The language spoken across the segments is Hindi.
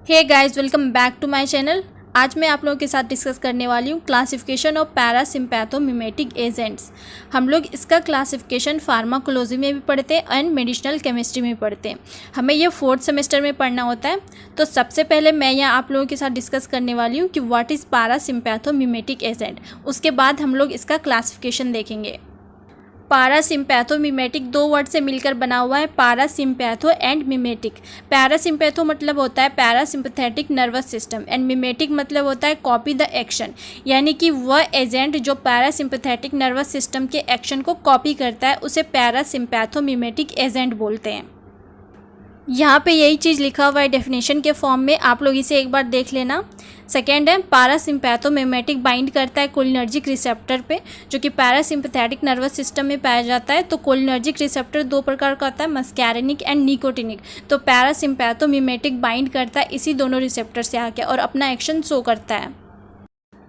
Hey guys, welcome back to my channel. आज मैं आप लोगों के साथ डिस्कस करने वाली हूँ क्लासिफिकेशन ऑफ पैरासिम्पैथोमिमेटिक एजेंट्स। हम लोग इसका क्लासिफिकेशन फार्माकोलॉजी में भी पढ़ते हैं एंड मेडिसिनल केमिस्ट्री में भी पढ़ते हैं। हमें ये 4th सेमेस्टर में पढ़ना होता है। तो सबसे पहले मैं यहाँ आप लोगों के साथ डिस्कस करने वाली हूँ कि व्हाट इज़ पैरासिम्पैथोमिमेटिक एजेंट। उसके बाद हम लोग इसका क्लासिफिकेशन देखेंगे। पैरासिम्पैथोमिमेटिक 2 वर्ड से मिलकर बना हुआ है, पैरासिम्पैथो एंड मिमेटिक। पैरासिम्पैथो मतलब होता है parasympathetic nervous system and mimetic मतलब होता है कॉपी द एक्शन, यानी कि वह एजेंट जो पैरासिम्पैथेटिक नर्वस सिस्टम के एक्शन को कॉपी करता है उसे पैरासिम्पैथोमिमेटिक एजेंट बोलते हैं। यहाँ पे यही चीज़ लिखा हुआ है डेफिनेशन के फॉर्म में, आप लोग इसे एक बार देख लेना। सेकेंड है पैरासिम्पैथोमिमेटिक बाइंड करता है कोलिनर्जिक रिसेप्टर पे, जो कि पैरासिम्पैथेटिक नर्वस सिस्टम में पाया जाता है। तो कोलिनर्जिक रिसेप्टर 2 प्रकार का होता है, मस्कैरिनिक एंड निकोटिनिक। तो पैरासिम्पैथोमिमेटिक बाइंड करता है इसी दोनों रिसेप्टर से आके और अपना एक्शन शो करता है।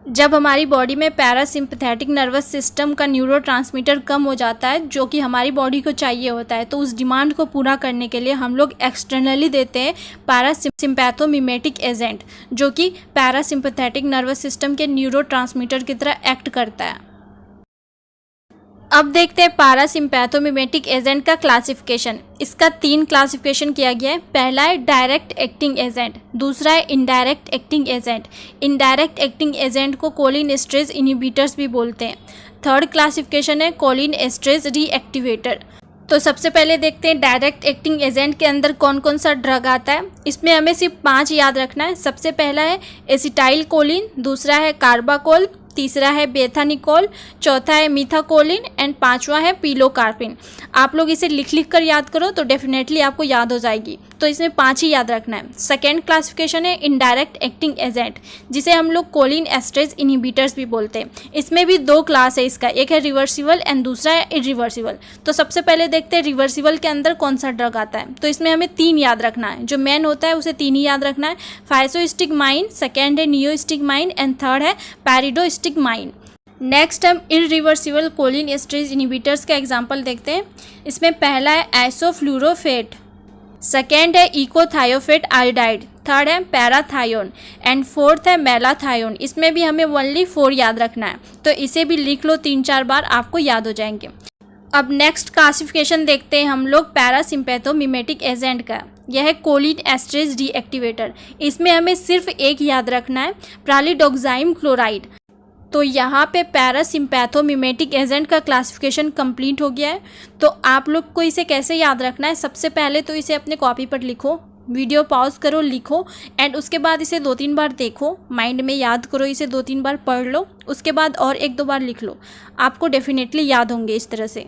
जब हमारी बॉडी में पैरासिम्पैथेटिक नर्वस सिस्टम का न्यूरोट्रांसमीटर कम हो जाता है, जो कि हमारी बॉडी को चाहिए होता है, तो उस डिमांड को पूरा करने के लिए हम लोग एक्सटर्नली देते हैं पैरासिम्पैथोमिमेटिक एजेंट, जो कि पैरासिम्पैथेटिक नर्वस सिस्टम के न्यूरोट्रांसमीटर की तरह एक्ट करता है। अब देखते हैं पैरासिम्पैथोमिमेटिक एजेंट का क्लासिफिकेशन। इसका 3 क्लासिफिकेशन किया गया है। पहला है डायरेक्ट एक्टिंग एजेंट, दूसरा है indirect acting agent. Indirect acting agent को कोलिन एस्ट्रेज इनहिबिटर्स भी बोलते हैं। थर्ड क्लासिफिकेशन है कोलिन एस्ट्रेज रीएक्टिवेटर। तो सबसे पहले देखते हैं डायरेक्ट एक्टिंग एजेंट के अंदर कौन कौन सा ड्रग आता है। इसमें हमें सिर्फ 5 याद रखना है। सबसे पहला है एसिटाइल कोलिन, दूसरा है कार्बाकोल, तीसरा है बेथानिकोल, चौथा है मीथाकोलिन एंड 5वां है पिलोकार्पिन। आप लोग इसे लिख कर याद करो तो डेफिनेटली आपको याद हो जाएगी। तो इसमें 5 ही याद रखना है। सेकेंड क्लासिफिकेशन है इनडायरेक्ट एक्टिंग एजेंट, जिसे हम लोग कोलिन एस्ट्रेज इनहिबिटर्स भी बोलते हैं। इसमें भी 2 क्लास है इसका, एक है रिवर्सिबल एंड दूसरा है इरिवर्सिबल। तो सबसे पहले देखते हैं रिवर्सिबल के अंदर कौन सा ड्रग आता है। तो इसमें हमें 3 याद रखना है, जो मेन होता है उसे 3 ही याद रखना है। फाइसोस्टिगमाइन, सेकेंड है नियोस्टिगमाइन एंड थर्ड है पैरिडोस्टिगमाइन। नेक्स्ट हम इरिवर्सिबल कोलिन एस्ट्रेज इनहिबिटर्स का एग्जाम्पल देखते हैं। इसमें पहला है आइसोफ्लूरोफेट, सेकेंड है इकोथायोफेट आयोडाइड, थर्ड है पैराथायोन एंड फोर्थ है मेलाथायोन। इसमें भी हमें ओनली 4 याद रखना है। तो इसे भी लिख लो 3-4 बार, आपको याद हो जाएंगे। अब नेक्स्ट क्लासिफिकेशन देखते हैं हम लोग पैरासिम्पैथोमिमेटिक एजेंट का। यह है कोलिन एस्ट्रेज रीएक्टिवेटर। इसमें हमें सिर्फ एक याद रखना है, प्रालिडोक्साइम क्लोराइड। तो यहाँ पे पैरासिम्पैथोमिमेटिक एजेंट का क्लासिफिकेशन कंप्लीट हो गया है। तो आप लोग को इसे कैसे याद रखना है, सबसे पहले तो इसे अपने कॉपी पर लिखो, वीडियो पॉज करो, लिखो एंड उसके बाद इसे 2-3 बार देखो, माइंड में याद करो, इसे 2-3 बार पढ़ लो, उसके बाद और 1-2 बार लिख लो। आपको डेफिनेटली याद होंगे इस तरह से।